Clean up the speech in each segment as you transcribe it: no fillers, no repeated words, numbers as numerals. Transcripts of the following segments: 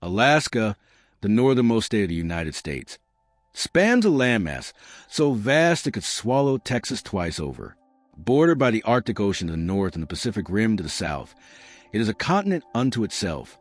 Alaska, the northernmost state of the United States, spans a landmass so vast it could swallow Texas twice over. Bordered by the Arctic Ocean to the north and the Pacific Rim to the south, it is a continent unto itself.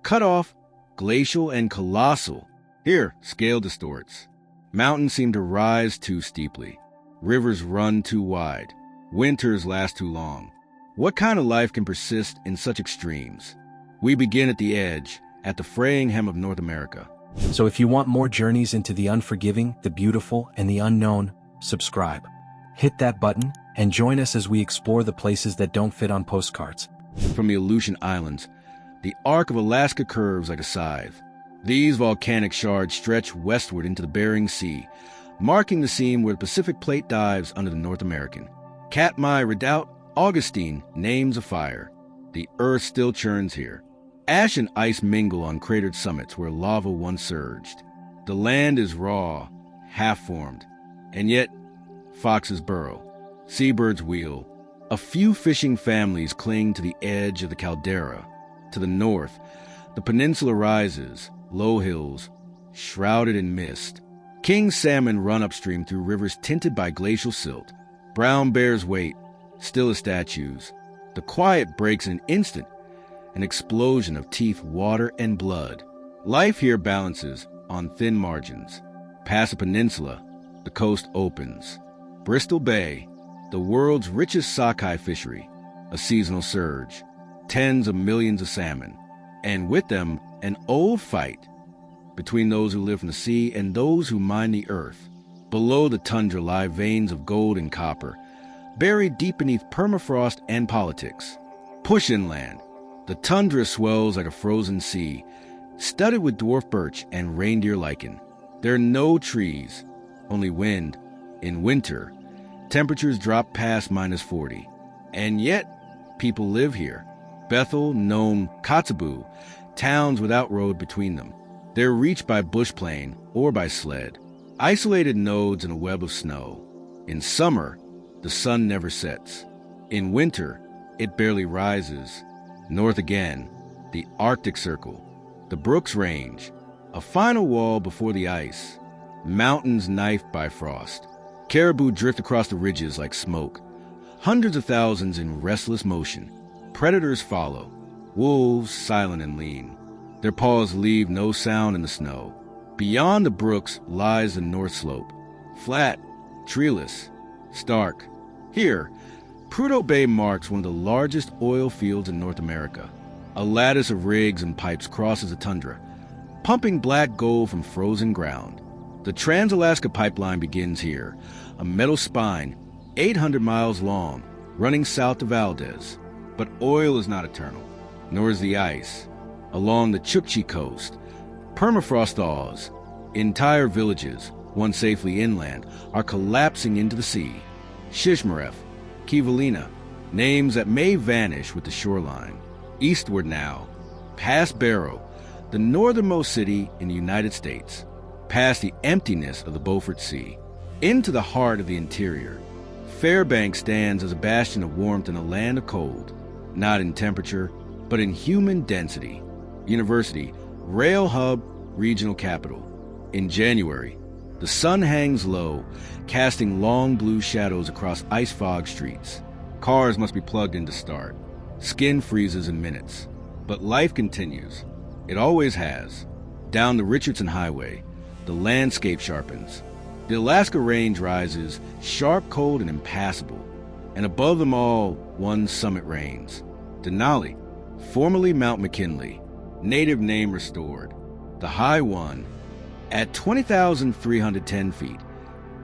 Cut off, glacial, and colossal. Here, scale distorts. Mountains seem to rise too steeply. Rivers run too wide. Winters last too long. What kind of life can persist in such extremes? We begin at the edge, at the fraying hem of North America. So if you want more journeys into the unforgiving, the beautiful, and the unknown, subscribe. Hit that button and join us as we explore the places that don't fit on postcards. From the Aleutian Islands, the arc of Alaska curves like a scythe. These volcanic shards stretch westward into the Bering Sea, marking the seam where the Pacific Plate dives under the North American. Katmai Redoubt, Augustine, names of fire. The earth still churns here. Ash and ice mingle on cratered summits where lava once surged. The land is raw, half-formed, and yet foxes burrow, seabirds wheel. A few fishing families cling to the edge of the caldera. To the north, the peninsula rises, low hills, shrouded in mist. King salmon run upstream through rivers tinted by glacial silt. Brown bears wait, still as statues. The quiet breaks in an instant, an explosion of teeth, water, and blood. Life here balances on thin margins. Past the peninsula, the coast opens. Bristol Bay, the world's richest sockeye fishery, a seasonal surge. Tens of millions of salmon. And with them, an old fight between those who live from the sea and those who mine the earth. Below the tundra lie veins of gold and copper, buried deep beneath permafrost and politics. Push inland. The tundra swells like a frozen sea, studded with dwarf birch and reindeer lichen. There are no trees, only wind. In winter, temperatures drop past -40. And yet, people live here. Bethel, Nome, Kotzebue, towns without road between them. They're reached by bush plane or by sled, isolated nodes in a web of snow. In summer, the sun never sets. In winter, it barely rises. North again, the Arctic Circle, the Brooks Range, a final wall before the ice. Mountains knifed by frost. Caribou drift across the ridges like smoke. Hundreds of thousands in restless motion. Predators follow, wolves silent and lean. Their paws leave no sound in the snow. Beyond the brooks lies the North Slope, flat, treeless, stark. Here, Prudhoe Bay marks one of the largest oil fields in North America. A lattice of rigs and pipes crosses the tundra, pumping black gold from frozen ground. The Trans-Alaska Pipeline begins here, a metal spine, 800 miles long, running south to Valdez. But oil is not eternal, nor is the ice. Along the Chukchi coast, permafrost thaws. Entire villages, once safely inland, are collapsing into the sea. Shishmaref, Kivalina, names that may vanish with the shoreline. Eastward now, past Barrow, the northernmost city in the United States, past the emptiness of the Beaufort Sea, into the heart of the interior. Fairbanks stands as a bastion of warmth in a land of cold, not in temperature, but in human density. University, rail hub, regional capital. In January, the sun hangs low, casting long blue shadows across ice-fogged streets. Cars must be plugged in to start. Skin freezes in minutes. But life continues. It always has. Down the Richardson Highway, the landscape sharpens. The Alaska Range rises, sharp, cold, and impassable. And above them all, one summit reigns. Denali, formerly Mount McKinley, native name restored. The High One, at 20,310 feet.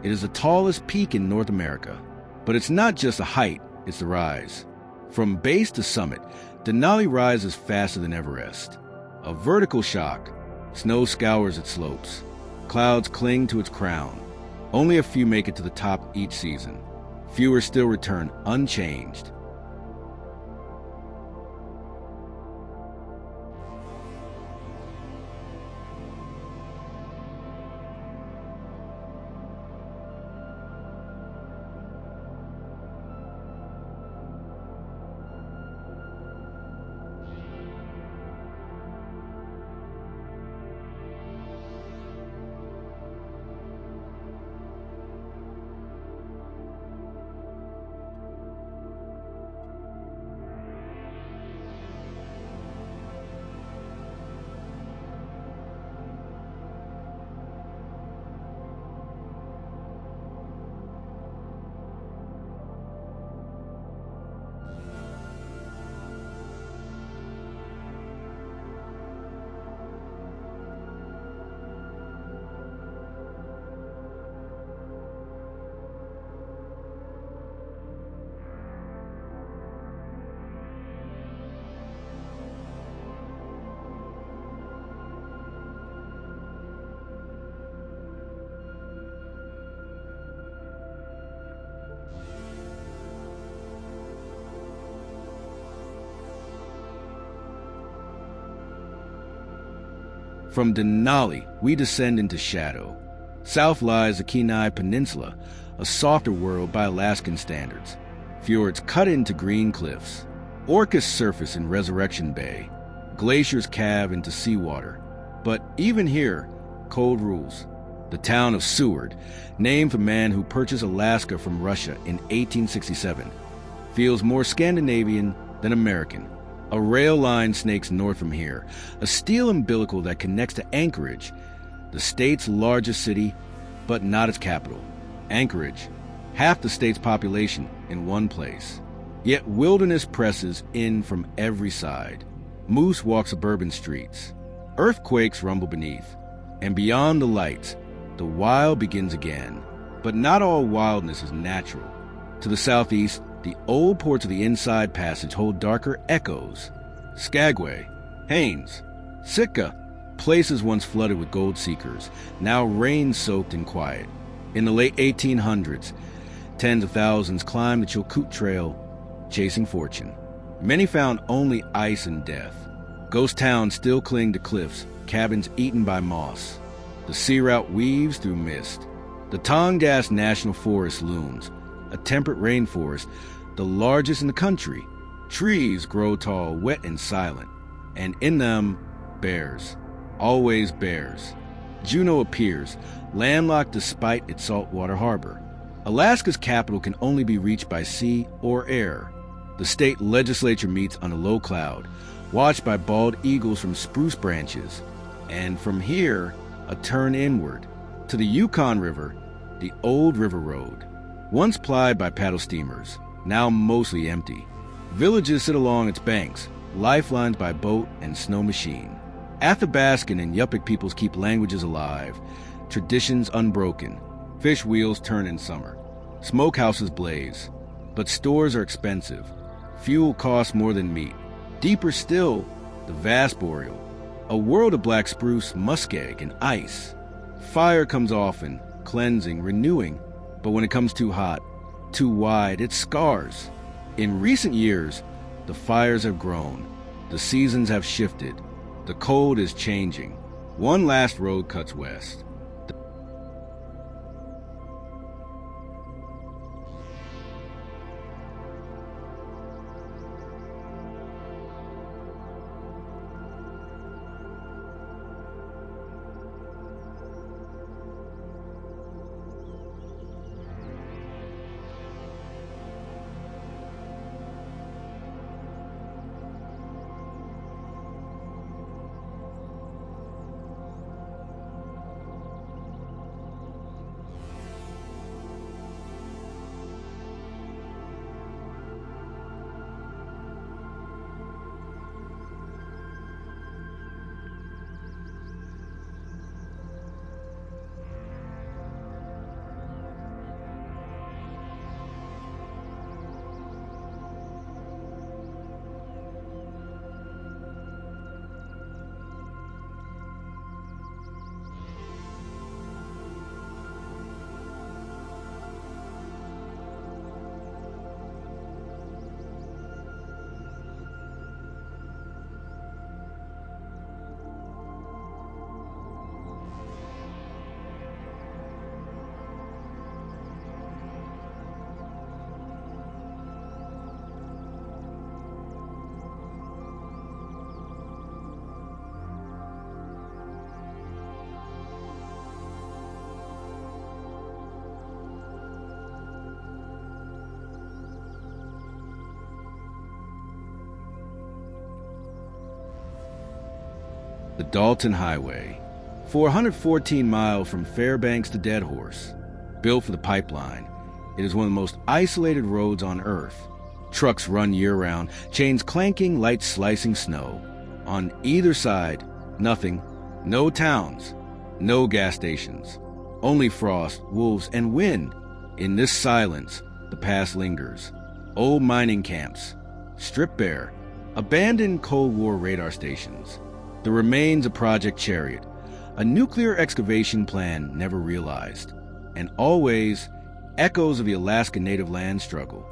It is the tallest peak in North America. But it's not just the height, it's the rise. From base to summit, Denali rises faster than Everest. A vertical shock. Snow scours its slopes. Clouds cling to its crown. Only a few make it to the top each season. Fewer still return unchanged. From Denali, we descend into shadow. South lies the Kenai Peninsula, a softer world by Alaskan standards. Fjords cut into green cliffs. Orcas surface in Resurrection Bay. Glaciers calve into seawater. But even here, cold rules. The town of Seward, named for a man who purchased Alaska from Russia in 1867, feels more Scandinavian than American. A rail line snakes north from here, a steel umbilical that connects to Anchorage, the state's largest city, but not its capital. Anchorage, half the state's population in one place. Yet wilderness presses in from every side. Moose walk suburban streets. Earthquakes rumble beneath. And beyond the lights, the wild begins again. But not all wildness is natural. To the southeast, the old ports of the Inside Passage hold darker echoes. Skagway, Haines, Sitka, places once flooded with gold seekers, now rain-soaked and quiet. In the late 1800s, tens of thousands climbed the Chilkoot Trail, chasing fortune. Many found only ice and death. Ghost towns still cling to cliffs, cabins eaten by moss. The sea route weaves through mist. The Tongass National Forest looms, a temperate rainforest, the largest in the country. Trees grow tall, wet and silent, and in them, bears. Always bears. Juneau appears, landlocked despite its saltwater harbor. Alaska's capital can only be reached by sea or air. The state legislature meets on a low cloud, watched by bald eagles from spruce branches. And from here, a turn inward, to the Yukon River, the old river road. Once plied by paddle steamers, now mostly empty. Villages sit along its banks, lifelines by boat and snow machine. Athabascan and Yupik peoples keep languages alive, traditions unbroken. Fish wheels turn in summer. Smokehouses blaze. But stores are expensive. Fuel costs more than meat. Deeper still, the vast boreal. A world of black spruce, muskeg, and ice. Fire comes often, cleansing, renewing. But when it comes too hot, too wide, it scars. In recent years, the fires have grown. The seasons have shifted. The cold is changing. One last road cuts west. The Dalton Highway, 414 miles from Fairbanks to Deadhorse. Built for the pipeline, it is one of the most isolated roads on Earth. Trucks run year-round, chains clanking, lights slicing snow. On either side, nothing, no towns, no gas stations. Only frost, wolves, and wind. In this silence, the past lingers. Old mining camps, stripped bare, abandoned Cold War radar stations. The remains of Project Chariot, a nuclear excavation plan never realized. And always, echoes of the Alaska Native land struggle.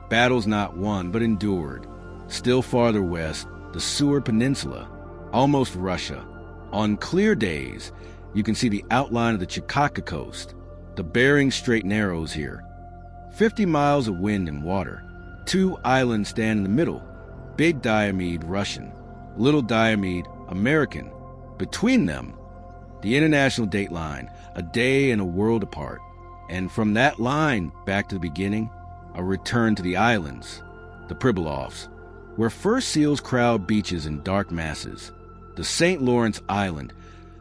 Battles not won, but endured. Still farther west, the Seward Peninsula, almost Russia. On clear days, you can see the outline of the Chukotka coast. The Bering Strait narrows here. 50 miles of wind and water. 2 islands stand in the middle. Big Diomede, Russian. Little Diomede, American. Between them, the international date line, a day and a world apart. And from that line back to the beginning, a return to the islands, the Pribilofs, where fur seals crowd beaches in dark masses. The St. Lawrence Island,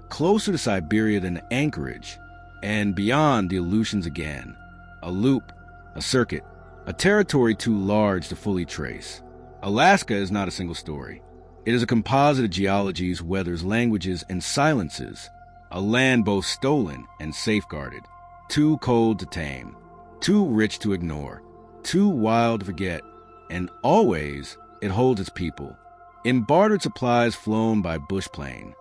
closer to Siberia than Anchorage, and beyond the Aleutians again. A loop, a circuit, a territory too large to fully trace. Alaska is not a single story. It is a composite of geologies, weathers, languages, and silences. A land both stolen and safeguarded. Too cold to tame. Too rich to ignore. Too wild to forget. And always, it holds its people. In bartered supplies flown by bush plane.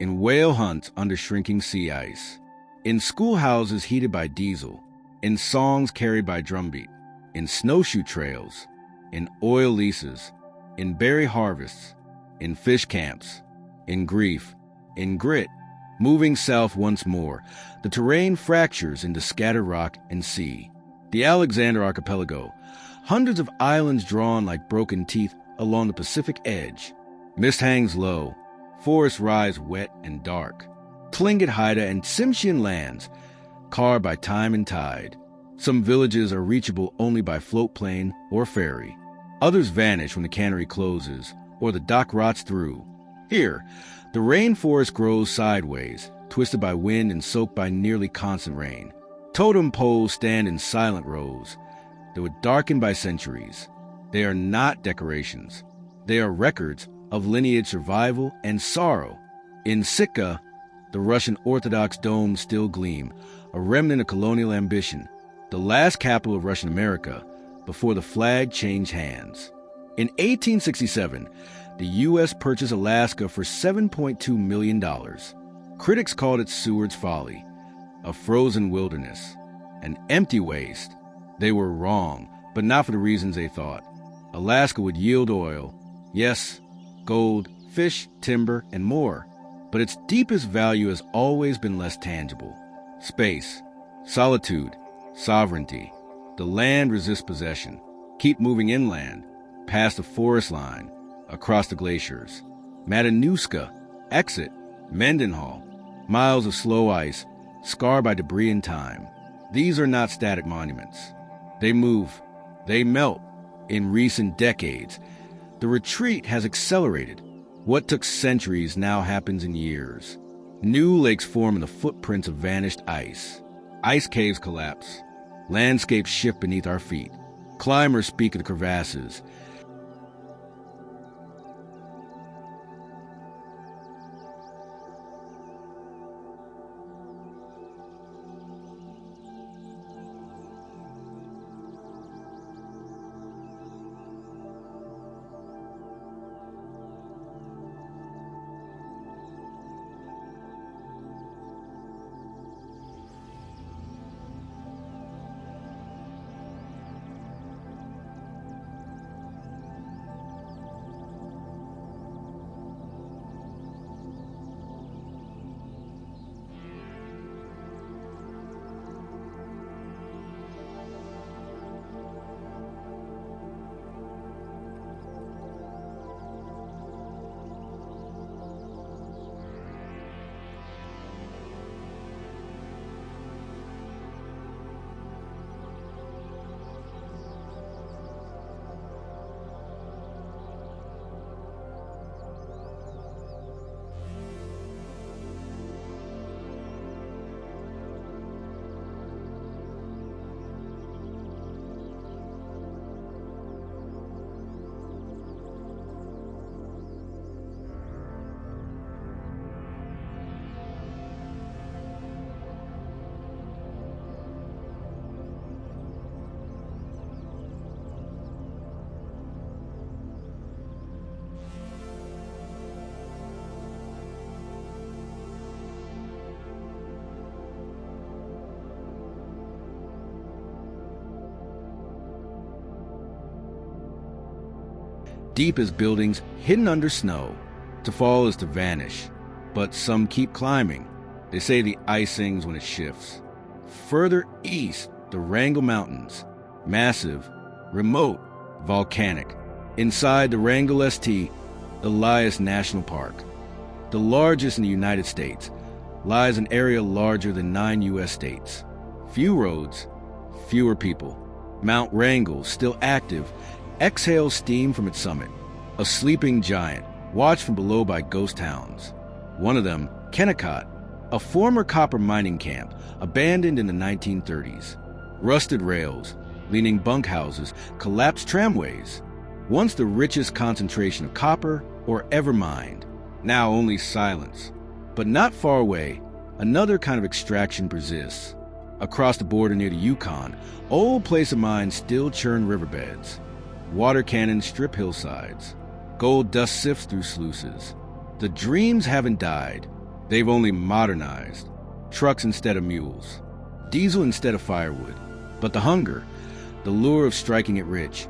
In whale hunts under shrinking sea ice, in schoolhouses heated by diesel, in songs carried by drumbeat, in snowshoe trails, in oil leases, in berry harvests, in fish camps, in grief, in grit, moving south once more, the terrain fractures into scattered rock and sea. The Alexander Archipelago, hundreds of islands drawn like broken teeth along the Pacific edge. Mist hangs low. Forests rise wet and dark. Tlingit Haida and Tsimshian lands, carved by time and tide. Some villages are reachable only by float plane or ferry. Others vanish when the cannery closes or the dock rots through. Here, the rainforest grows sideways, twisted by wind and soaked by nearly constant rain. Totem poles stand in silent rows. They were darkened by centuries. They are not decorations. They are records of lineage survival and sorrow. In Sitka, the Russian Orthodox domes still gleam, a remnant of colonial ambition, the last capital of Russian America before the flag changed hands. In 1867, the U.S. purchased Alaska for $7.2 million. Critics called it Seward's folly, a frozen wilderness, an empty waste. They were wrong, but not for the reasons they thought. Alaska would yield oil, yes, gold, fish, timber, and more. But its deepest value has always been less tangible. Space, solitude, sovereignty. The land resists possession. Keep moving inland, past the forest line, across the glaciers. Matanuska, exit, Mendenhall. Miles of slow ice, scarred by debris and time. These are not static monuments. They move. They melt. In recent decades, the retreat has accelerated. What took centuries now happens in years. New lakes form in the footprints of vanished ice. Ice caves collapse. Landscapes shift beneath our feet. Climbers speak of the crevasses. deep as buildings hidden under snow. To fall is to vanish, but some keep climbing. They say the ice sings when it shifts. Further east, the Wrangell Mountains, massive, remote, volcanic. Inside the Wrangell St, the Elias National Park, the largest in the United States, lies an area larger than 9 U.S. states. Few roads, fewer people. Mount Wrangell, still active, exhales steam from its summit. A sleeping giant, watched from below by ghost towns. One of them, Kennecott, a former copper mining camp, abandoned in the 1930s. Rusted rails, leaning bunkhouses, collapsed tramways. Once the richest concentration of copper or ever mined. Now only silence. But not far away, another kind of extraction persists. Across the border near the Yukon, old place of mines still churn riverbeds. Water cannons strip hillsides. Gold dust sifts through sluices. The dreams haven't died. They've only modernized. Trucks instead of mules. Diesel instead of firewood. But the hunger, the lure of striking it rich,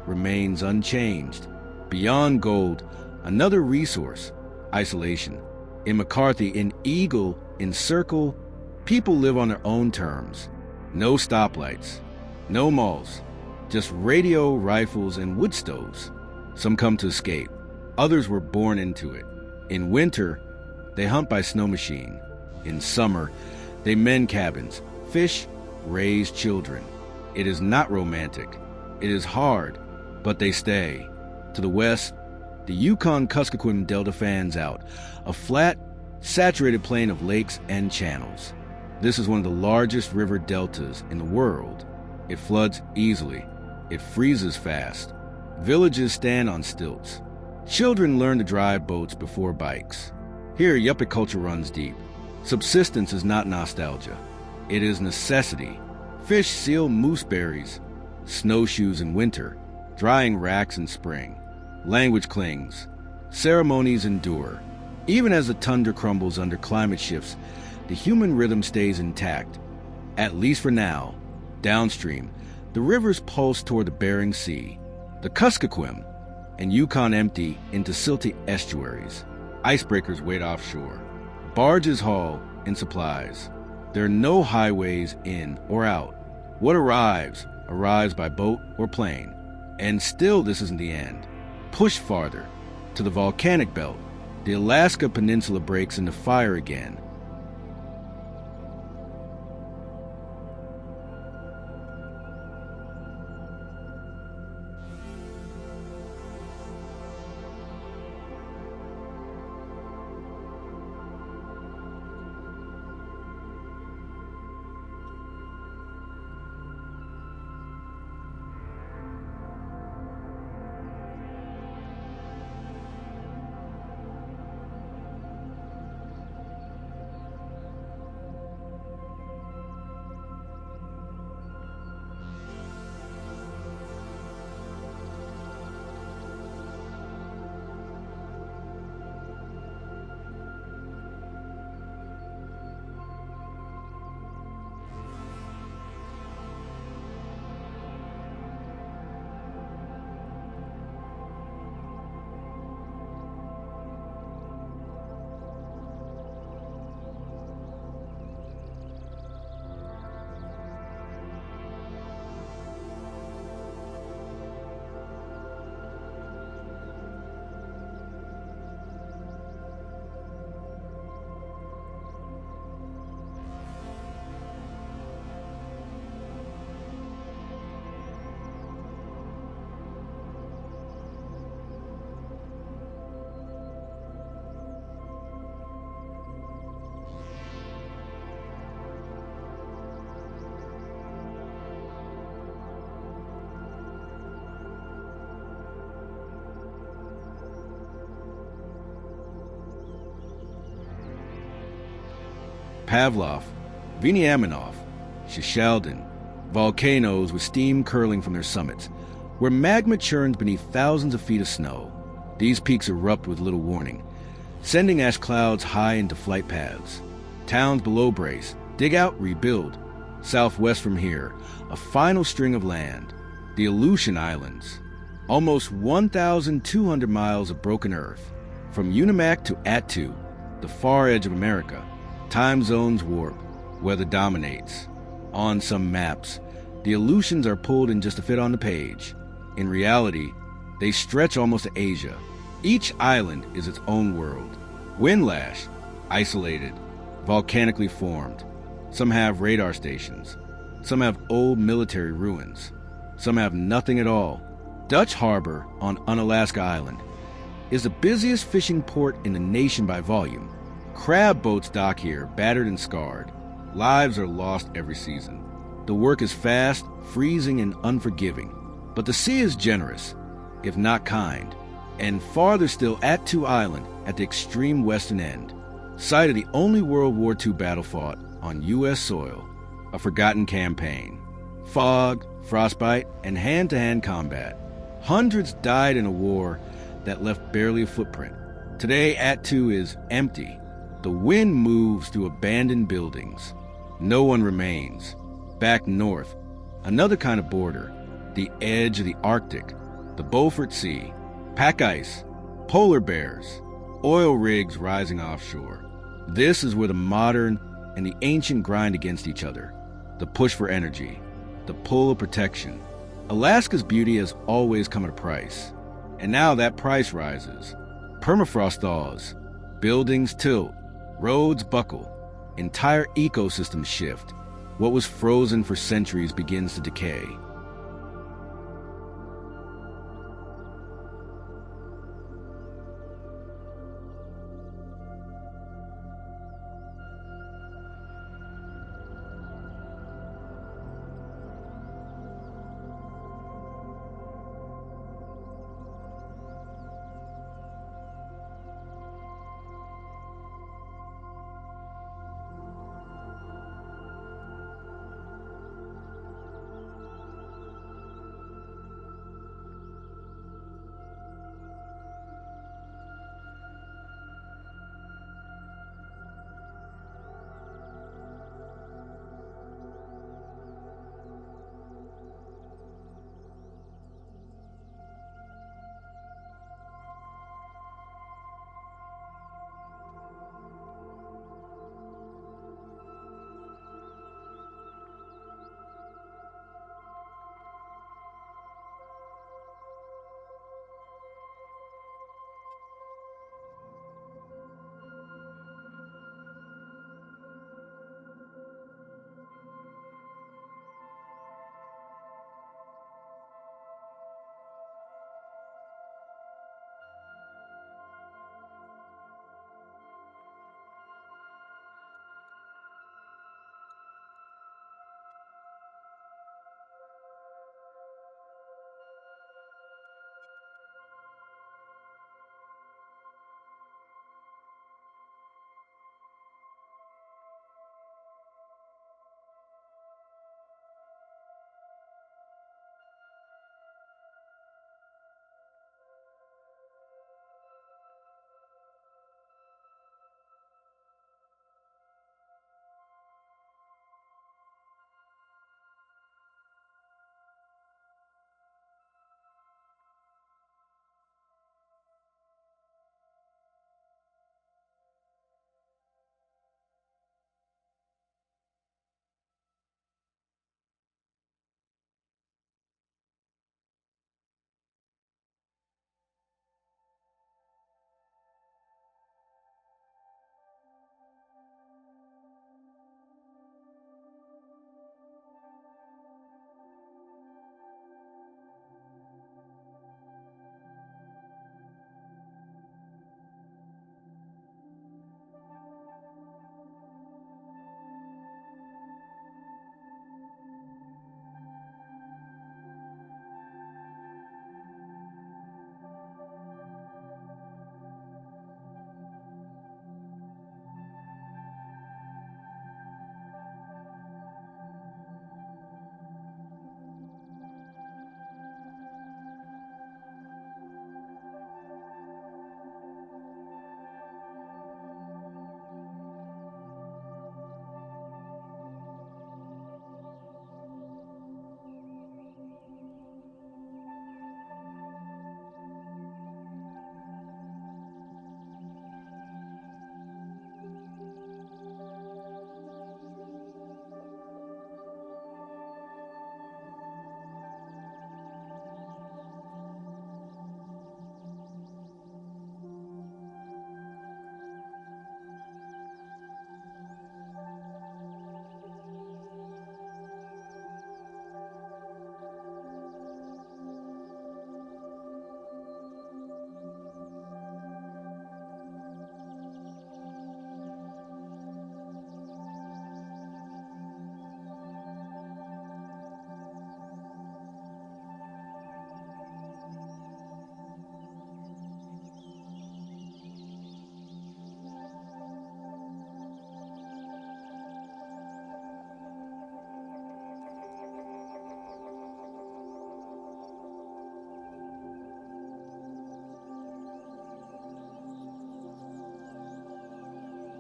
remains unchanged. Beyond gold, another resource, isolation. In McCarthy, in Eagle, in Circle, people live on their own terms. No stoplights, no malls, just radio, rifles, and wood stoves. Some come to escape. Others were born into it. In winter, they hunt by snow machine. In summer, they mend cabins, fish, raise children. It is not romantic. It is hard, but they stay. To the west, the Yukon-Kuskokwim Delta fans out, a flat, saturated plain of lakes and channels. This is one of the largest river deltas in the world. It floods easily. It freezes fast. Villages stand on stilts. Children learn to drive boats before bikes. Here, yuppie culture runs deep. Subsistence is not nostalgia. It is necessity. Fish seal mooseberries, snowshoes in winter, drying racks in spring. Language clings. Ceremonies endure. Even as the tundra crumbles under climate shifts, the human rhythm stays intact. At least for now. Downstream, the rivers pulse toward the Bering Sea. The Kuskokwim and Yukon empty into silty estuaries. Icebreakers wait offshore. Barges haul in supplies. There are no highways in or out. What arrives by boat or plane. And still this isn't the end. Push farther, to the volcanic belt. The Alaska Peninsula breaks into fire again. Pavlov, Veniaminov, Shishaldin, volcanoes with steam curling from their summits, where magma churns beneath thousands of feet of snow. These peaks erupt with little warning, sending ash clouds high into flight paths. Towns below brace, dig out, rebuild. Southwest from here, a final string of land, the Aleutian Islands. Almost 1,200 miles of broken earth. From Unimak to Attu, the far edge of America, time zones warp, weather dominates. On some maps, the Aleutians are pulled in just to fit on the page. In reality, they stretch almost to Asia. Each island is its own world. Windlash, isolated, volcanically formed. Some have radar stations. Some have old military ruins. Some have nothing at all. Dutch Harbor on Unalaska Island is the busiest fishing port in the nation by volume. Crab boats dock here, battered and scarred. Lives are lost every season. The work is fast, freezing, and unforgiving. But the sea is generous, if not kind. And farther still, Attu Island, at the extreme western end, site of the only World War II battle fought on U.S. soil, a forgotten campaign. Fog, frostbite, and hand-to-hand combat. Hundreds died in a war that left barely a footprint. Today, Attu is empty. The wind moves through abandoned buildings. No one remains. Back north, another kind of border, the edge of the Arctic, the Beaufort Sea, pack ice, polar bears, oil rigs rising offshore. This is where the modern and the ancient grind against each other. The push for energy, the pull of protection. Alaska's beauty has always come at a price. And now that price rises. Permafrost thaws, buildings tilt, roads buckle, entire ecosystems shift. What was frozen for centuries begins to decay.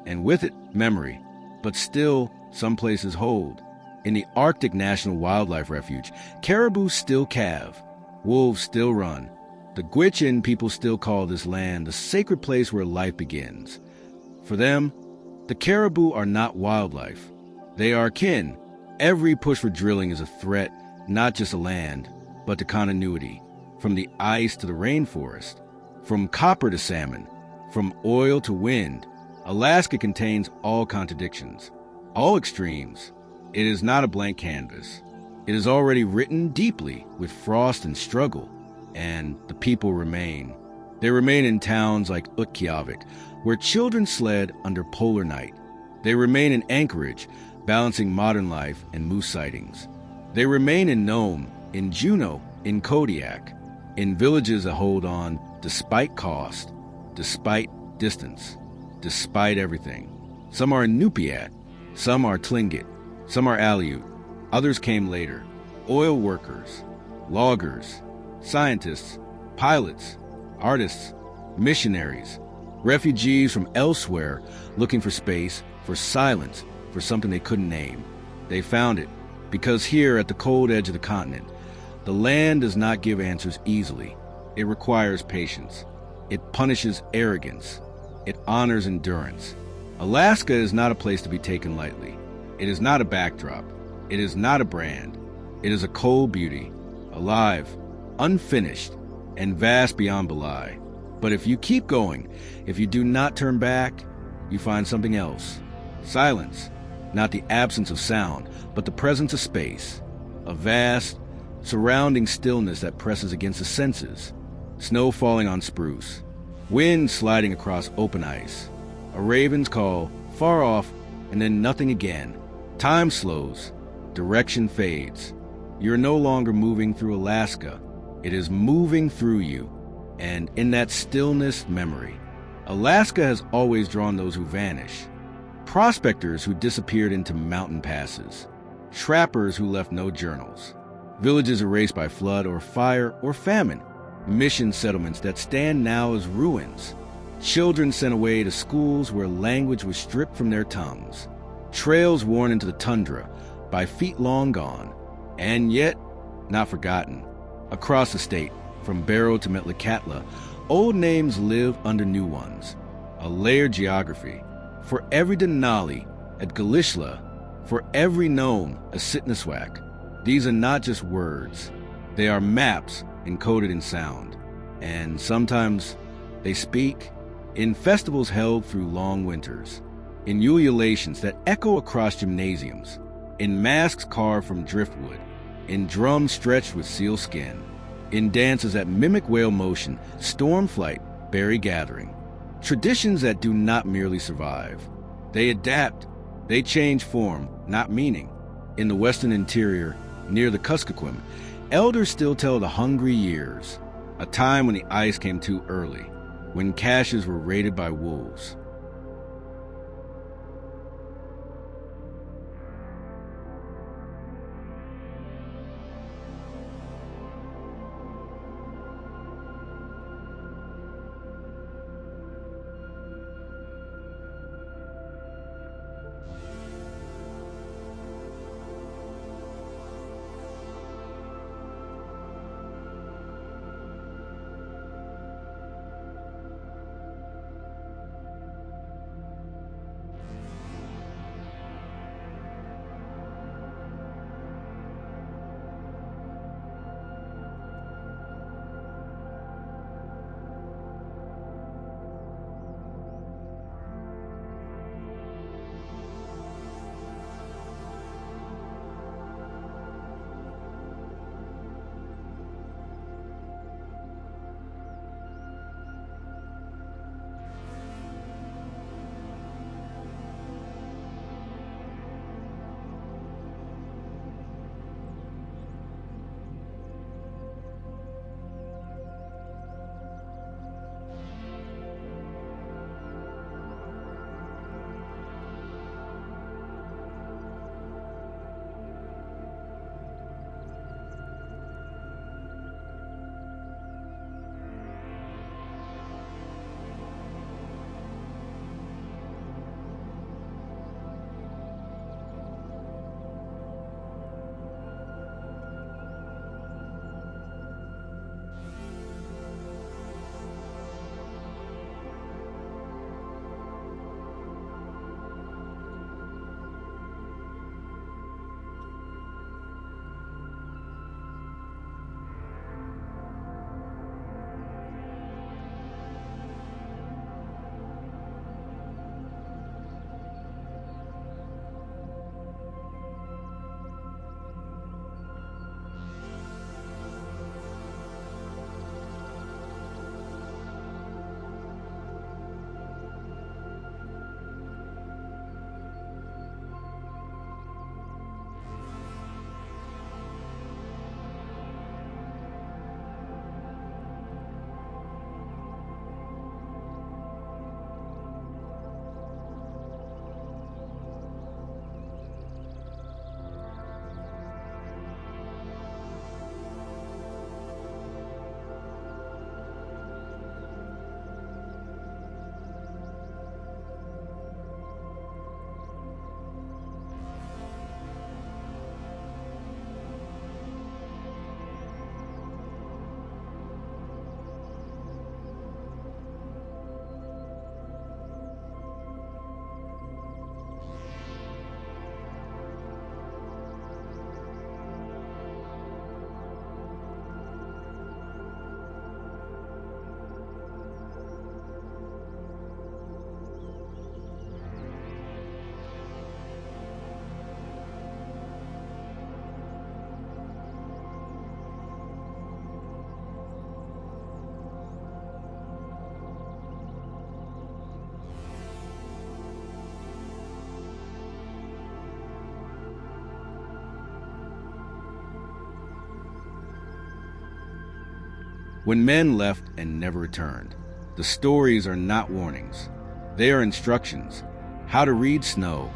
and with it, memory. But still, some places hold. In the Arctic National Wildlife Refuge, caribou still calve, wolves still run. The Gwich'in people still call this land the sacred place where life begins. For them, the caribou are not wildlife. They are kin. Every push for drilling is a threat, not just to land, but to continuity. From the ice to the rainforest, from copper to salmon, from oil to wind, Alaska contains all contradictions, all extremes. It is not a blank canvas. It is already written deeply with frost and struggle, and the people remain. They remain in towns like Utqiagvik, where children sled under polar night. They remain in Anchorage, balancing modern life and moose sightings. They remain in Nome, in Juneau, in Kodiak, in villages that hold on despite cost, despite distance, despite everything. Some are in Nupiat, some are Tlingit, some are Aleut, others came later. Oil workers, loggers, scientists, pilots, artists, missionaries, refugees from elsewhere looking for space, for silence, for something they couldn't name. They found it, because here at the cold edge of the continent, the land does not give answers easily. It requires patience. It punishes arrogance. It honors endurance. Alaska is not a place to be taken lightly. It is not a backdrop. It is not a brand. It is a cold beauty, alive, unfinished, and vast beyond belie. But if you keep going, if you do not turn back, you find something else. Silence, not the absence of sound, but the presence of space. A vast, surrounding stillness that presses against the senses. Snow falling on spruce. Wind sliding across open ice. A raven's call, far off, and then nothing again. Time slows. Direction fades. You're no longer moving through Alaska. It is moving through you. And in that stillness, memory. Alaska has always drawn those who vanish. Prospectors who disappeared into mountain passes. Trappers who left no journals. Villages erased by flood or fire or famine. Mission settlements that stand now as ruins. Children sent away to schools where language was stripped from their tongues. Trails worn into the tundra by feet long gone, and yet not forgotten. Across the state, from Barrow to Metlakatla, old names live under new ones. A layered geography. For every Denali at Galishla, for every Nome a Sitniswak. These are not just words. They are maps encoded in sound. And sometimes they speak in festivals held through long winters, in ululations that echo across gymnasiums, in masks carved from driftwood, in drums stretched with seal skin, in dances that mimic whale motion, storm flight, berry gathering. Traditions that do not merely survive. They adapt. They change form, not meaning. In the western interior, near the Kuskokwim, elders still tell the hungry years, a time when the ice came too early, when caches were raided by wolves. when men left and never returned. The stories are not warnings. They are instructions. How to read snow,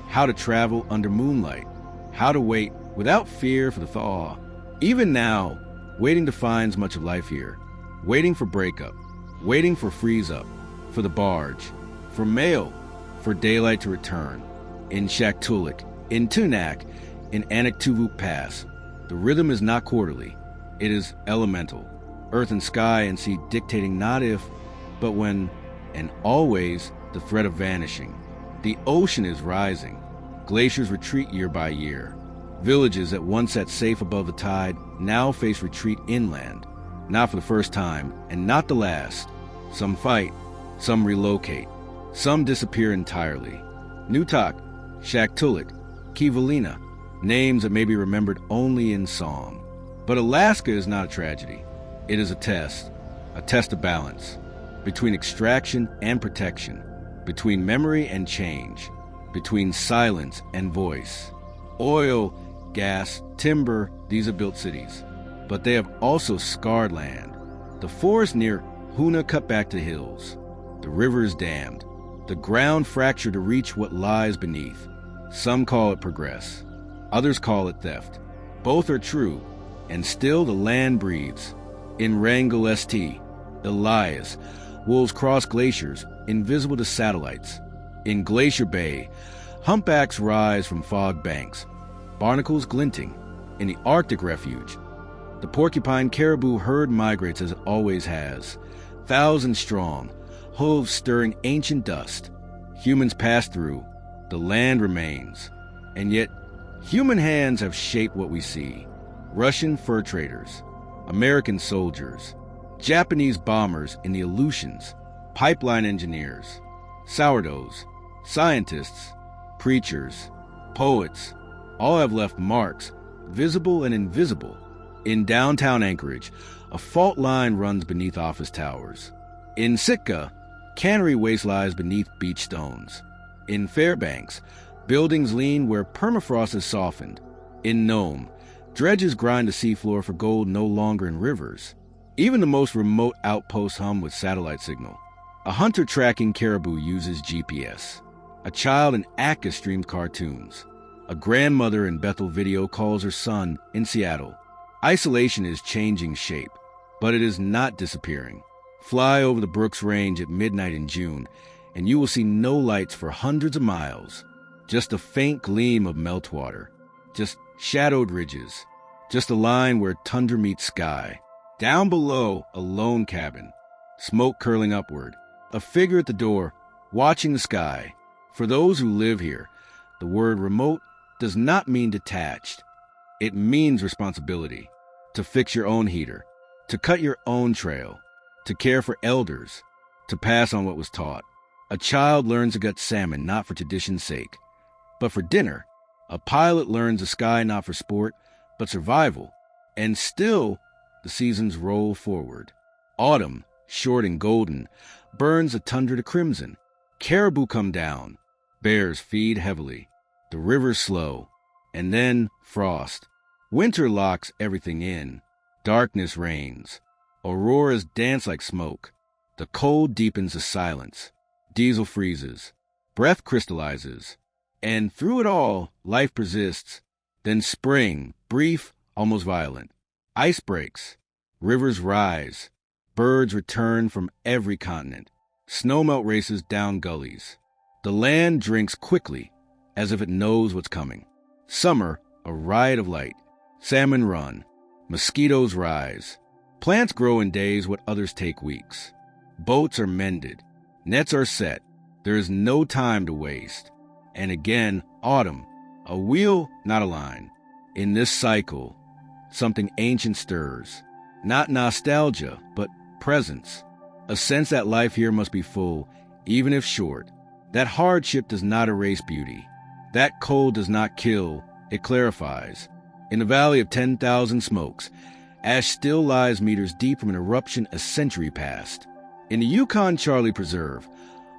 how to travel under moonlight, how to wait without fear for the thaw. Even now, waiting defines much of life here. Waiting for breakup, waiting for freeze-up, for the barge, for mail, for daylight to return. In Shaktoolik, in Tunak, in Anaktuvuk Pass, the rhythm is not quarterly. It is elemental. Earth and sky and sea dictating not if, but when, and always the threat of vanishing. The ocean is rising. Glaciers retreat year by year. Villages that once sat safe above the tide now face retreat inland. Not for the first time, and not the last. Some fight, some relocate, some disappear entirely. Nutak, Shaktoolik, Kivalina, names that may be remembered only in song. But Alaska is not a tragedy. It is a test of balance, between extraction and protection, between memory and change, between silence and voice. Oil, gas, timber, these have built cities, but they have also scarred land. The forest near Hoona cut back to hills. The river is dammed. The ground fractured to reach what lies beneath. Some call it progress. Others call it theft. Both are true, and still the land breathes. In Wrangell St, Elias, wolves cross glaciers, invisible to satellites. In Glacier Bay, humpbacks rise from fog banks, barnacles glinting. In the Arctic refuge, the porcupine caribou herd migrates as it always has, thousands strong, hooves stirring ancient dust. Humans pass through, the land remains, and yet human hands have shaped what we see. Russian fur traders, American soldiers, Japanese bombers in the Aleutians, pipeline engineers, sourdoughs, scientists, preachers, poets, all have left marks, visible and invisible. In downtown Anchorage, a fault line runs beneath office towers. In Sitka, cannery waste lies beneath beach stones. In Fairbanks, buildings lean where permafrost is softened. In Nome, dredges grind the seafloor for gold no longer in rivers. Even the most remote outposts hum with satellite signal. A hunter tracking caribou uses GPS. A child in Akka streams cartoons. A grandmother in Bethel video calls her son in Seattle. Isolation is changing shape, but it is not disappearing. Fly over the Brooks Range at midnight in June, and you will see no lights for hundreds of miles. Just a faint gleam of meltwater. Just shadowed ridges. Just a line where tundra meets sky. Down below, a lone cabin. Smoke curling upward. A figure at the door, watching the sky. For those who live here, the word remote does not mean detached. It means responsibility. To fix your own heater. To cut your own trail. To care for elders. To pass on what was taught. A child learns to gut salmon not for tradition's sake, but for dinner. A pilot learns the sky not for sport, but survival. And still, the seasons roll forward. Autumn, short and golden, burns the tundra to crimson. Caribou come down. Bears feed heavily. The river's slow. And then frost. Winter locks everything in. Darkness reigns. Auroras dance like smoke. The cold deepens the silence. Diesel freezes. Breath crystallizes. And through it all, life persists. Then spring, brief, almost violent. Ice breaks. Rivers rise. Birds return from every continent. Snowmelt races down gullies. The land drinks quickly, as if it knows what's coming. Summer, a riot of light. Salmon run. Mosquitoes rise. Plants grow in days what others take weeks. Boats are mended. Nets are set. There is no time to waste. And again, autumn. A wheel, not a line. In this cycle, something ancient stirs. Not nostalgia, but presence. A sense that life here must be full, even if short. That hardship does not erase beauty. That cold does not kill, it clarifies. In the valley of 10,000 smokes, ash still lies meters deep from an eruption a century past. In the Yukon Charlie Preserve,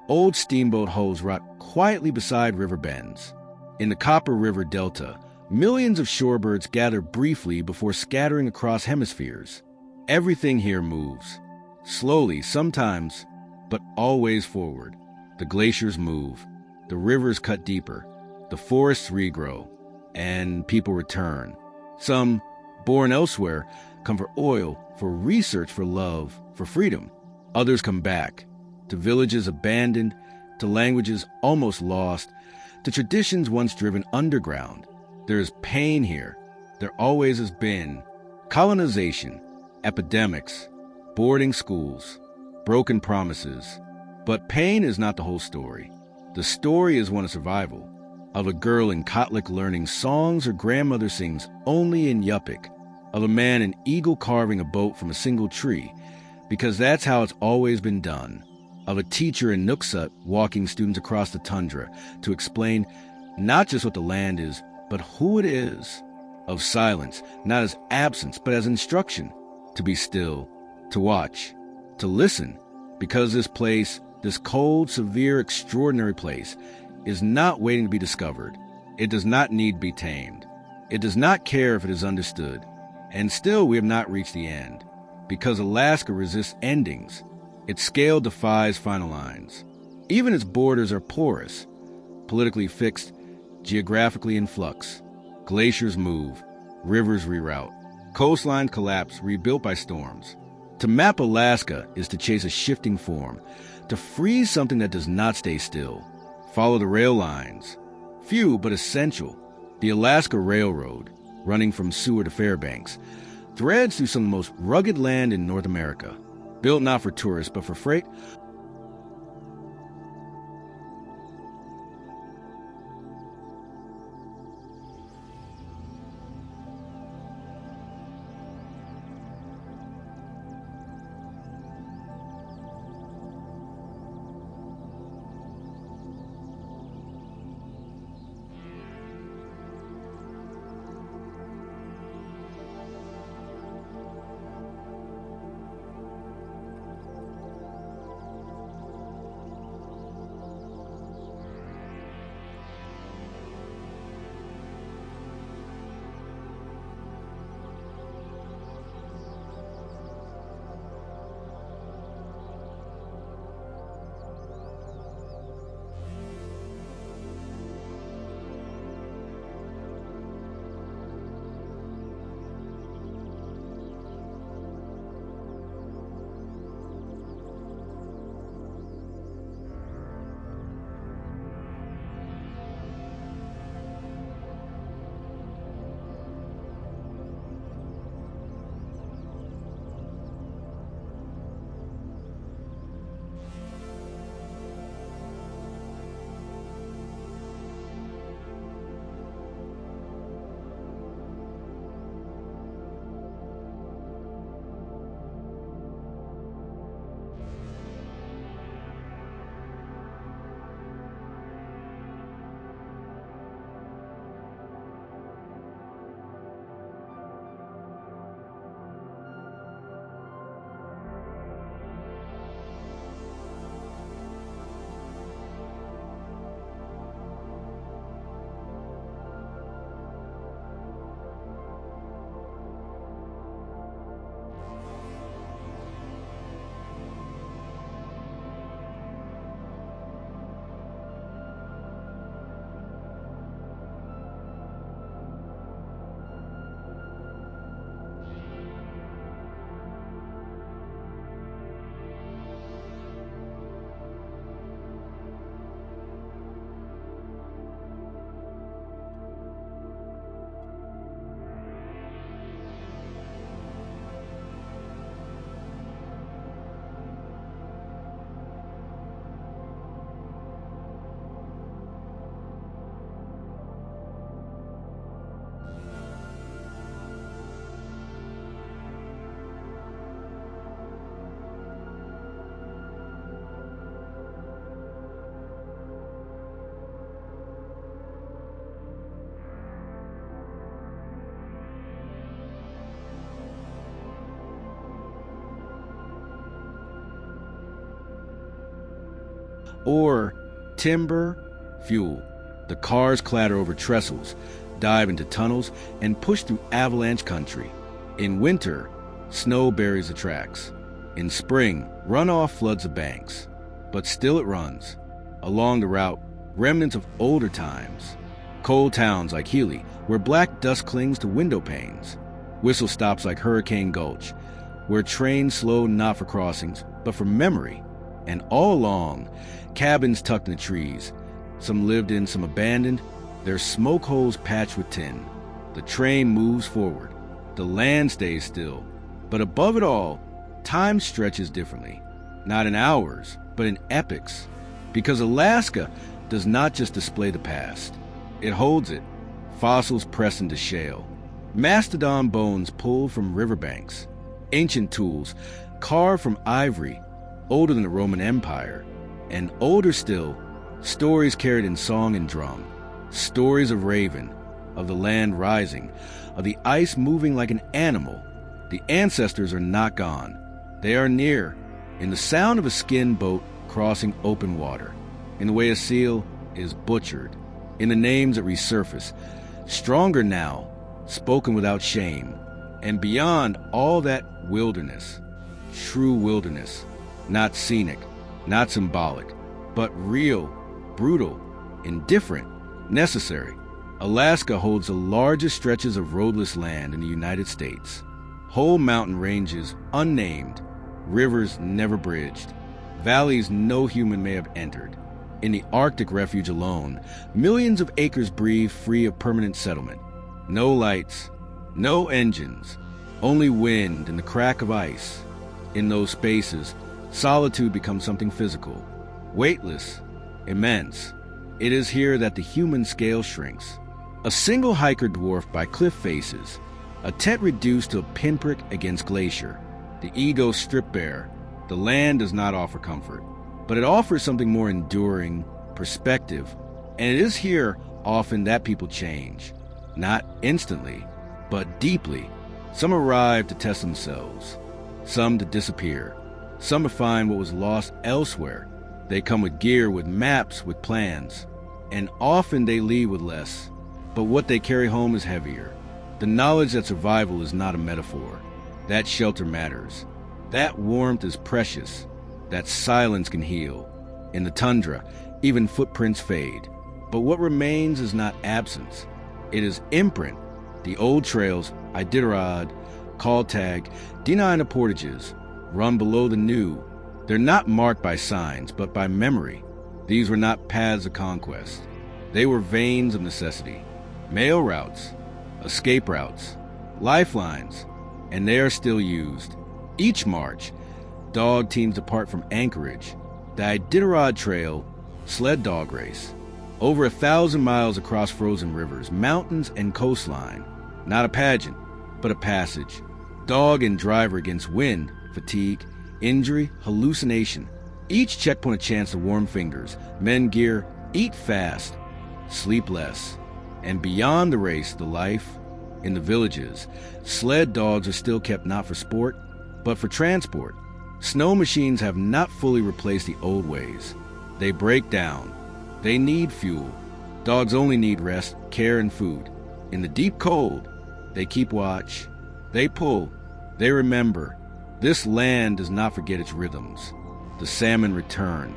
old steamboat hulls rot quietly beside river bends. In the Copper River Delta, millions of shorebirds gather briefly before scattering across hemispheres. Everything here moves. Slowly, sometimes, but always forward. The glaciers move. The rivers cut deeper. The forests regrow. And people return. Some, born elsewhere, come for oil, for research, for love, for freedom. Others come back, to villages abandoned, to languages almost lost, to traditions once driven underground. There is pain here. There always has been. Colonization, epidemics, boarding schools, broken promises. But pain is not the whole story. The story is one of survival, of a girl in Kotlik learning songs her grandmother sings only in Yupik, of a man in eagle carving a boat from a single tree, because that's how it's always been done, of a teacher in Nuksut walking students across the tundra to explain not just what the land is, but who it is, of silence, not as absence, but as instruction, to be still, to watch, to listen, because this place, this cold, severe, extraordinary place, is not waiting to be discovered. It does not need to be tamed. It does not care if it is understood. And still we have not reached the end, because Alaska resists endings. Its scale defies final lines. Even its borders are porous, politically fixed, geographically in flux. Glaciers move, rivers reroute, coastlines collapse, rebuilt by storms. To map Alaska is to chase a shifting form, to freeze something that does not stay still. Follow the rail lines. Few, but essential. The Alaska Railroad, running from Seward to Fairbanks, threads through some of the most rugged land in North America. Built not for tourists, but for freight. Or timber, fuel. The cars clatter over trestles, dive into tunnels, and push through avalanche country. In winter, Snow buries the tracks. In spring, runoff floods the banks. But still it runs. Along the route, remnants of older times. Coal towns like Healy, where black dust clings to window panes. Whistle stops like Hurricane Gulch, where trains slow not for crossings, but for memory. And all along, cabins tucked in the trees. Some lived in, some abandoned, their smoke holes patched with tin. The train moves forward. The land stays still. But above it all, time stretches differently. Not in hours, but in epochs. Because Alaska does not just display the past. It holds it. Fossils press into shale. Mastodon bones pulled from riverbanks. Ancient tools carved from ivory, older than the Roman Empire. And older still, stories carried in song and drum. Stories of Raven, of the land rising, of the ice moving like an animal. The ancestors are not gone. They are near, in the sound of a skin boat crossing open water, in the way a seal is butchered, in the names that resurface, stronger now, spoken without shame, and beyond all that wilderness, true wilderness, not scenic, not symbolic, but real, brutal, indifferent, necessary. Alaska holds the largest stretches of roadless land in the United States. Whole mountain ranges unnamed, rivers never bridged, valleys no human may have entered. In the Arctic refuge alone, millions of acres breathe free of permanent settlement. No lights, no engines, only wind and the crack of ice. In those spaces, solitude becomes something physical, weightless, immense. It is here that the human scale shrinks. A single hiker dwarfed by cliff faces, a tent reduced to a pinprick against glacier, the ego stripped bare. The land does not offer comfort, but it offers something more enduring, perspective, and it is here often that people change. Not instantly, but deeply. Some arrive to test themselves, some to disappear, some to find what was lost elsewhere. They come with gear, with maps, with plans, and often they leave with less. But what they carry home is heavier. The knowledge that survival is not a metaphor, that shelter matters, that warmth is precious, that silence can heal. In the tundra, even footprints fade. But what remains is not absence. It is imprint. The old trails, Iditarod, Kaltag, Dena'ina Portages, run below the new. They're not marked by signs, but by memory. These were not paths of conquest. They were veins of necessity. Mail routes, escape routes, lifelines, and they are still used. Each march, dog teams depart from Anchorage, the Iditarod Trail, sled dog race, over 1,000 miles across frozen rivers, mountains, and coastline. Not a pageant, but a passage. Dog and driver against wind, fatigue, injury, hallucination. Each checkpoint a chance to warm fingers, mend gear, eat fast, sleep less. And beyond the race, the life, in the villages, sled dogs are still kept not for sport, but for transport. Snow machines have not fully replaced the old ways. They break down. They need fuel. Dogs only need rest, care, and food. In the deep cold, they keep watch. They pull. They remember. This land does not forget its rhythms. The salmon return.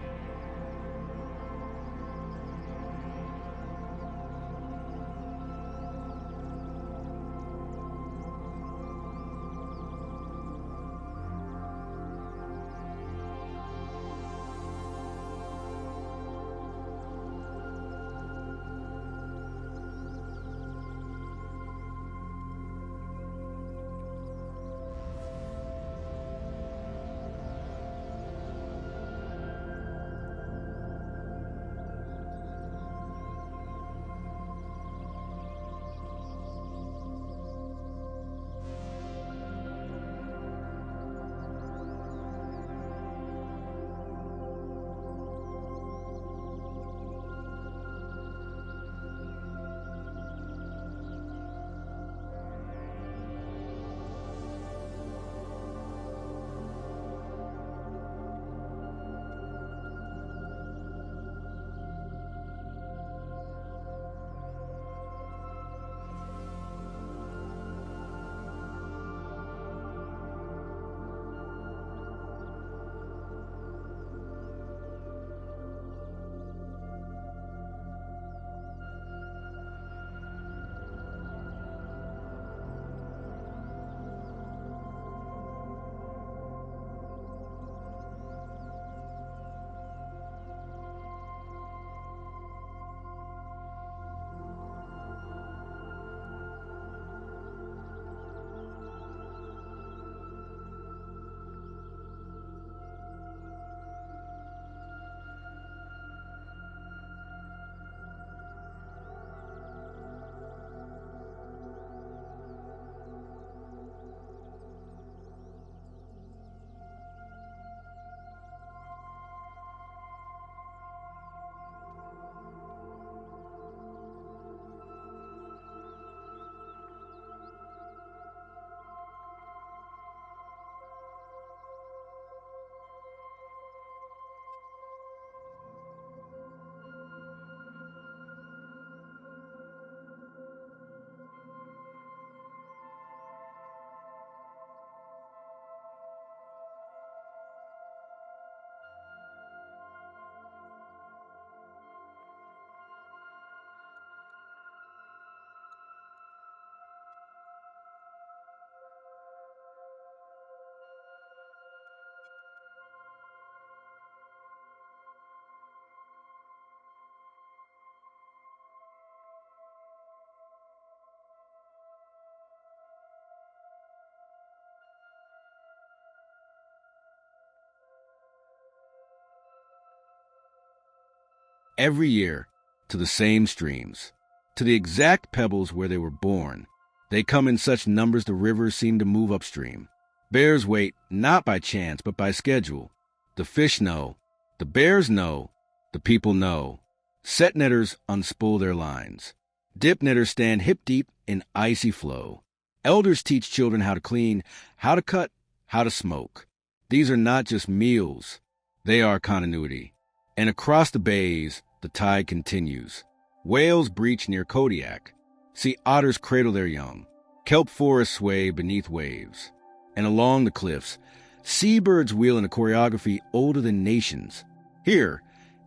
every year, to the same streams, to the exact pebbles where they were born. They come in such numbers the rivers seem to move upstream. Bears wait not by chance but by schedule. The fish know, the bears know, the people know. Set netters unspool their lines. Dip netters stand hip-deep in icy flow. Elders teach children how to clean, how to cut, how to smoke. These are not just meals. They are continuity. And across the bays, the tide continues. Whales breach near Kodiak. See otters cradle their young. Kelp forests sway beneath waves. And along the cliffs, seabirds wheel in a choreography older than nations. Here,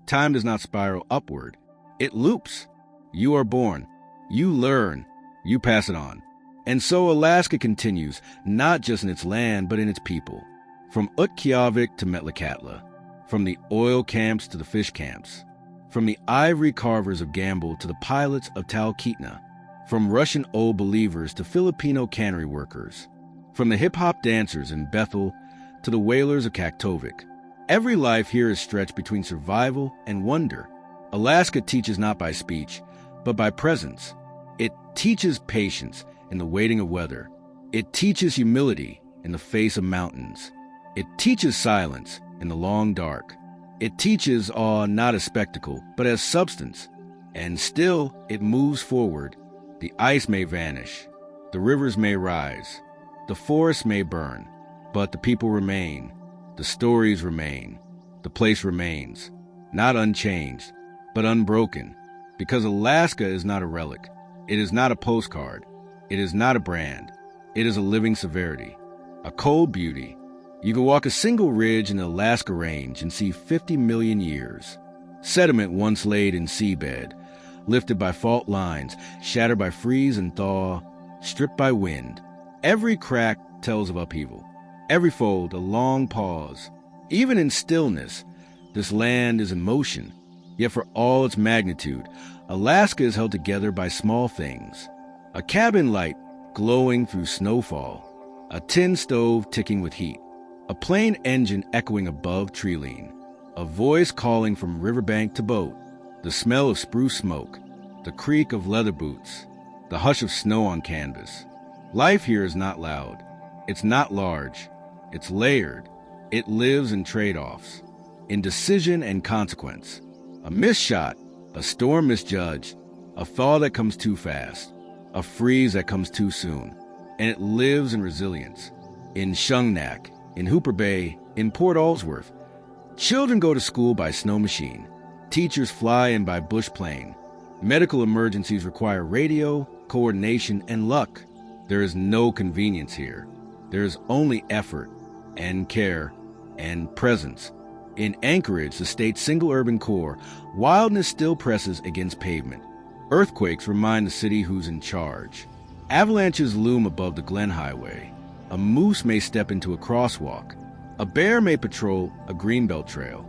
time does not spiral upward. It loops. You are born. You learn. You pass it on. And so Alaska continues, not just in its land, but in its people. From Utqiagvik to Metlakatla. From the oil camps to the fish camps. From the ivory carvers of Gamble to the pilots of Talkeetna. From Russian old believers to Filipino cannery workers. From the hip-hop dancers in Bethel to the whalers of Kaktovik. Every life here is stretched between survival and wonder. Alaska teaches not by speech, but by presence. It teaches patience in the waiting of weather. It teaches humility in the face of mountains. It teaches silence in the long dark. It teaches awe not as spectacle, but as substance. And still it moves forward. The ice may vanish. The rivers may rise. The forests may burn. But the people remain. The stories remain. The place remains. Not unchanged, but unbroken. Because Alaska is not a relic. It is not a postcard. It is not a brand. It is a living severity. A cold beauty. You can walk a single ridge in the Alaska Range and see 50 million years. Sediment once laid in seabed, lifted by fault lines, shattered by freeze and thaw, stripped by wind. Every crack tells of upheaval. Every fold a long pause. Even in stillness, this land is in motion. Yet for all its magnitude, Alaska is held together by small things. A cabin light glowing through snowfall. A tin stove ticking with heat. A plane engine echoing above Treeline. A voice calling from riverbank to boat. The smell of spruce smoke. The creak of leather boots. The hush of snow on canvas. Life here is not loud. It's not large. It's layered. It lives in trade-offs. In decision and consequence. A missed shot. A storm misjudged. A thaw that comes too fast. A freeze that comes too soon. And it lives in resilience. In Shungnak. In Hooper Bay. In Port Allsworth. Children go to school by snow machine. Teachers fly in by bush plane. Medical emergencies require radio, coordination, and luck. There is no convenience here. There is only effort and care and presence. In Anchorage, the state's single urban core, wildness still presses against pavement. Earthquakes remind the city who's in charge. Avalanches loom above the Glen Highway. A moose may step into a crosswalk. A bear may patrol a greenbelt trail.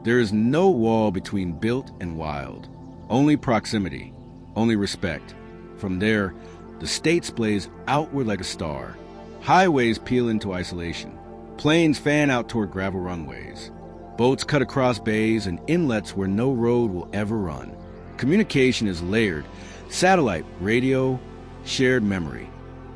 There is no wall between built and wild. Only proximity. Only respect. From there, the state splays outward like a star. Highways peel into isolation. Planes fan out toward gravel runways. Boats cut across bays and inlets where no road will ever run. Communication is layered. Satellite, radio, shared memory.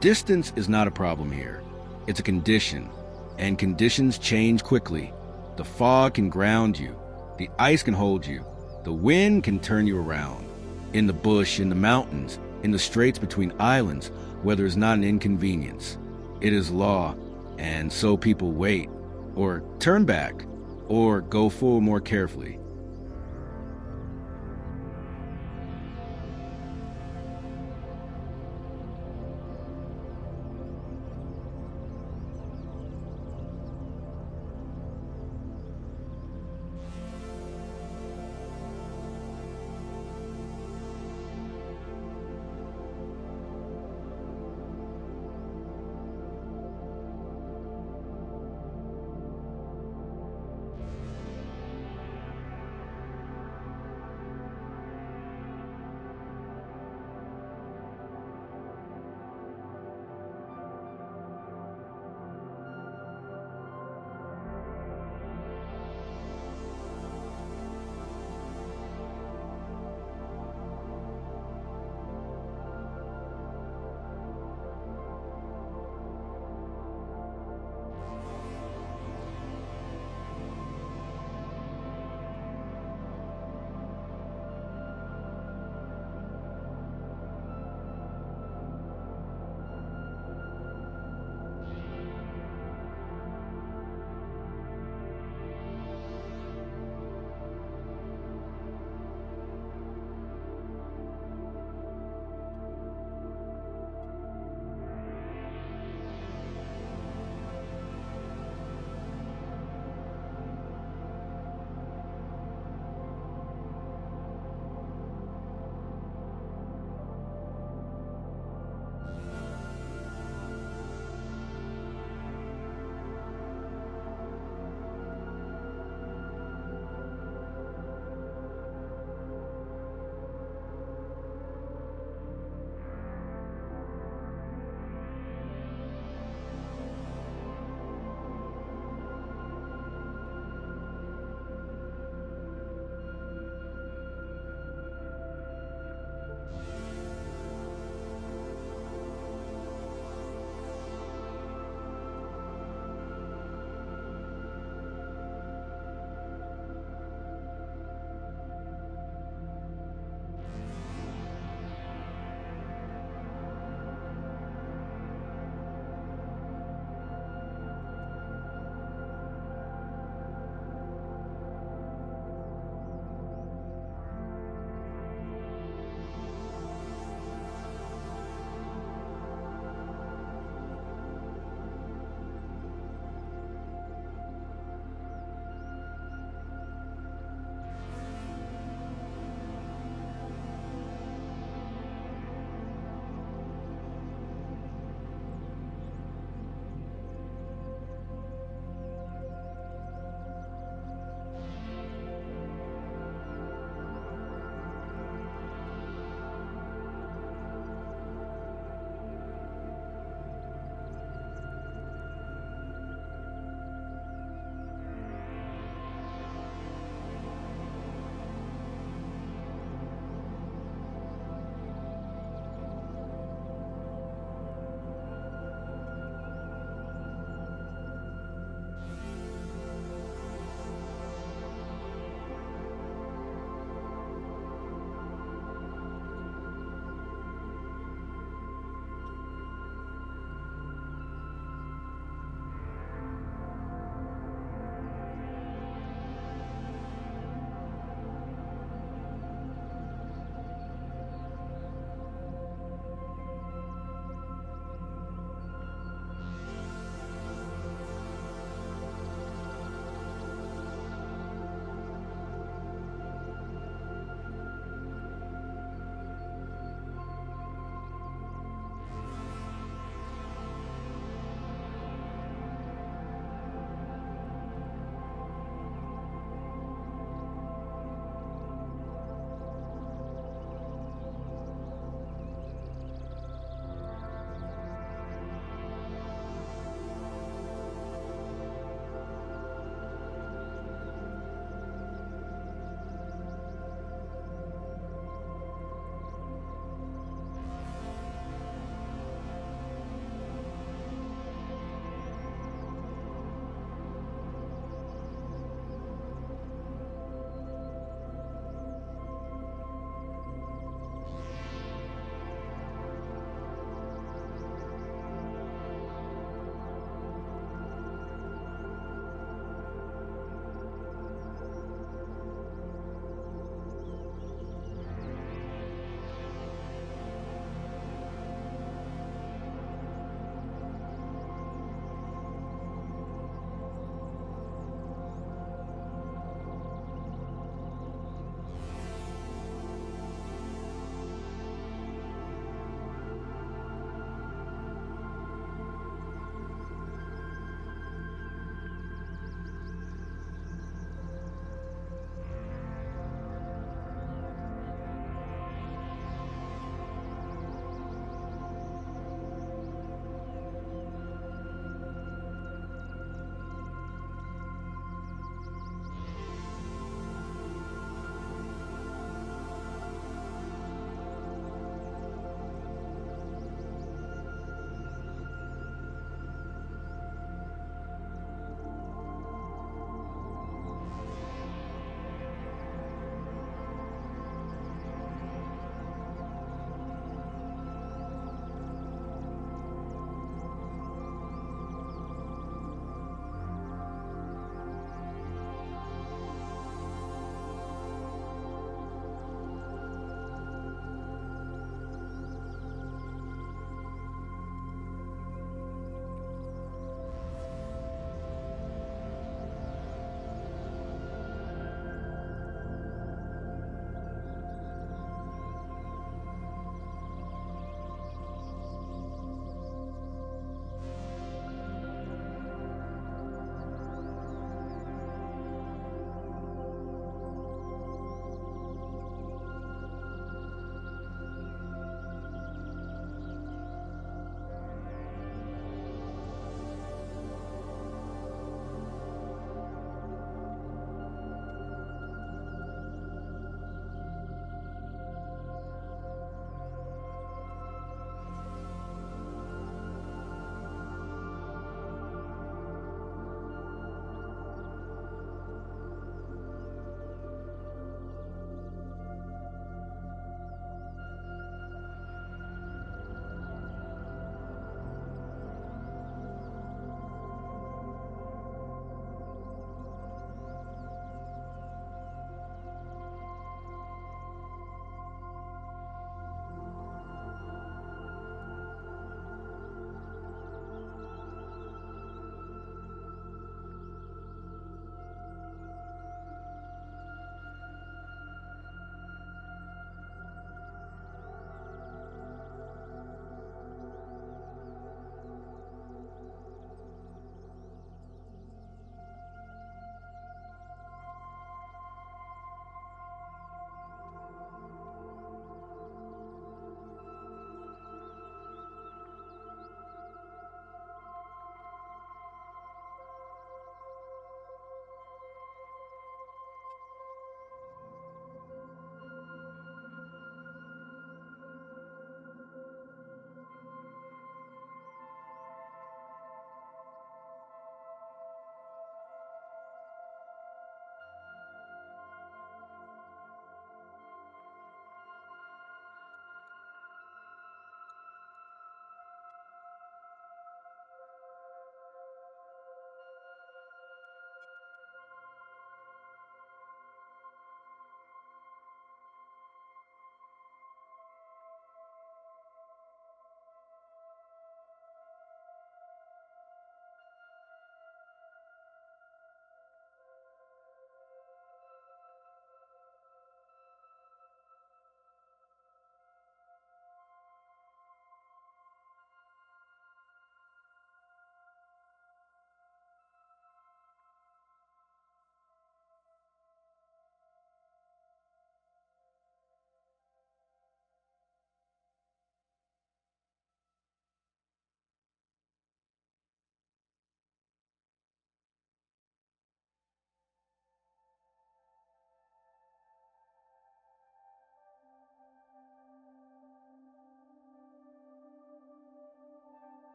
Distance is not a problem here. It's a condition. And conditions change quickly. The fog can ground you. The ice can hold you. The wind can turn you around. In the bush, in the mountains, in the straits between islands, weather is not an inconvenience. It is law, and so people wait, or turn back, or go forward more carefully.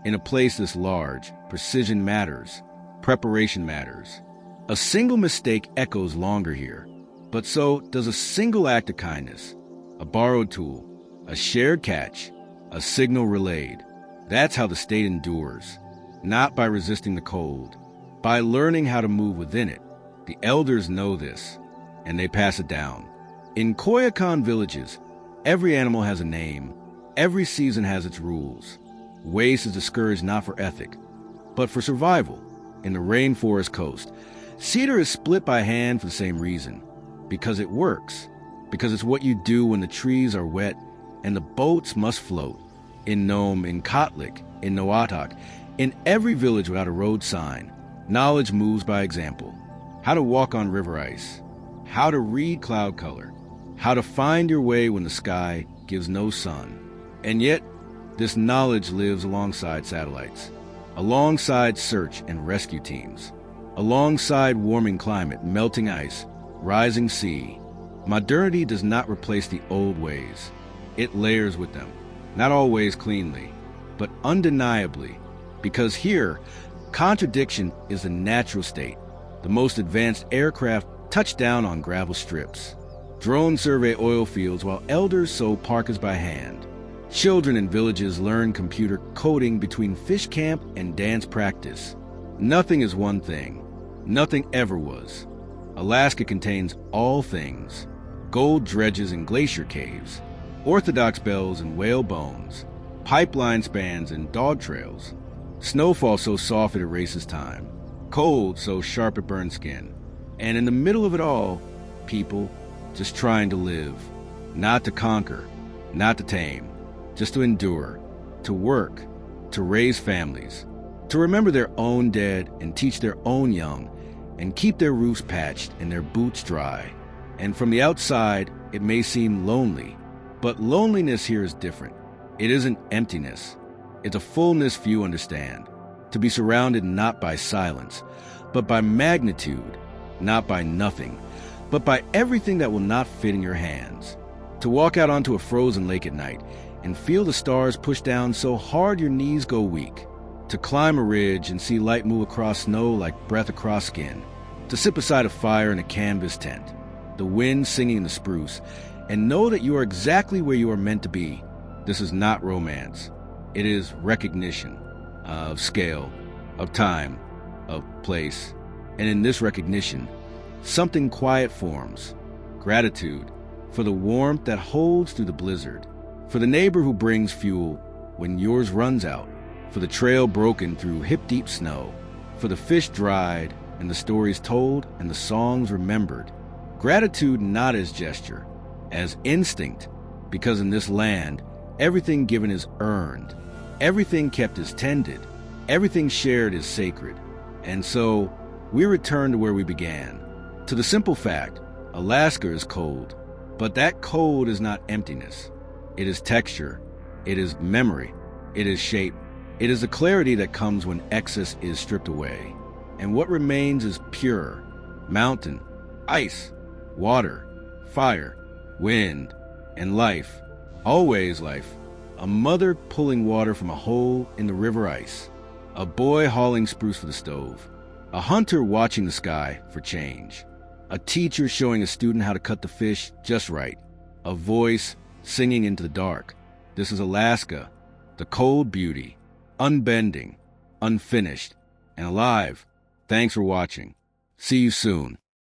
In a place this large, precision matters, preparation matters. A single mistake echoes longer here, but so does a single act of kindness, a borrowed tool, a shared catch, a signal relayed. That's how the state endures, not by resisting the cold, by learning how to move within it. The elders know this, and they pass it down. In Koyakan villages, every animal has a name, every season has its rules. Waste is discouraged not for ethic, but for survival. In the rainforest coast, cedar is split by hand for the same reason, because it works, because it's what you do when the trees are wet and the boats must float. In Nome, in Kotlik, in Noatak, in every village without a road sign, knowledge moves by example. How to walk on river ice, how to read cloud color, how to find your way when the sky gives no sun. And yet, this knowledge lives alongside satellites, alongside search and rescue teams, alongside warming climate, melting ice, rising sea. Modernity does not replace the old ways. It layers with them, not always cleanly, but undeniably, because here, contradiction is the natural state. The most advanced aircraft touch down on gravel strips. Drones survey oil fields while elders sow parkas by hand. Children in villages learn computer coding between fish camp and dance practice. Nothing is one thing. Nothing ever was. Alaska contains all things. Gold dredges and glacier caves. Orthodox bells and whale bones. Pipeline spans and dog trails. Snowfall so soft it erases time. Cold so sharp it burns skin. And in the middle of it all, people just trying to live. Not to conquer, not to tame, just to endure, to work, to raise families, to remember their own dead and teach their own young, and keep their roofs patched and their boots dry. And from the outside, it may seem lonely, but loneliness here is different. It isn't emptiness. It's a fullness few understand. To be surrounded not by silence, but by magnitude, not by nothing, but by everything that will not fit in your hands. To walk out onto a frozen lake at night and feel the stars push down so hard your knees go weak. To climb a ridge and see light move across snow like breath across skin. To sit beside a fire in a canvas tent, the wind singing in the spruce, and know that you are exactly where you are meant to be. This is not romance. It is recognition of scale, of time, of place. And in this recognition, something quiet forms. Gratitude for the warmth that holds through the blizzard, for the neighbor who brings fuel when yours runs out, for the trail broken through hip-deep snow, for the fish dried and the stories told and the songs remembered. Gratitude not as gesture, as instinct, because in this land, everything given is earned, everything kept is tended, everything shared is sacred. And so, we return to where we began, to the simple fact, Alaska is cold, but that cold is not emptiness. It is texture, it is memory, it is shape, it is the clarity that comes when excess is stripped away. And what remains is pure, mountain, ice, water, fire, wind, and life, always life. A mother pulling water from a hole in the river ice, a boy hauling spruce for the stove, a hunter watching the sky for change, a teacher showing a student how to cut the fish just right, a voice singing into the dark. This is Alaska, the cold beauty, unbending, unfinished, and alive. Thanks for watching. See you soon.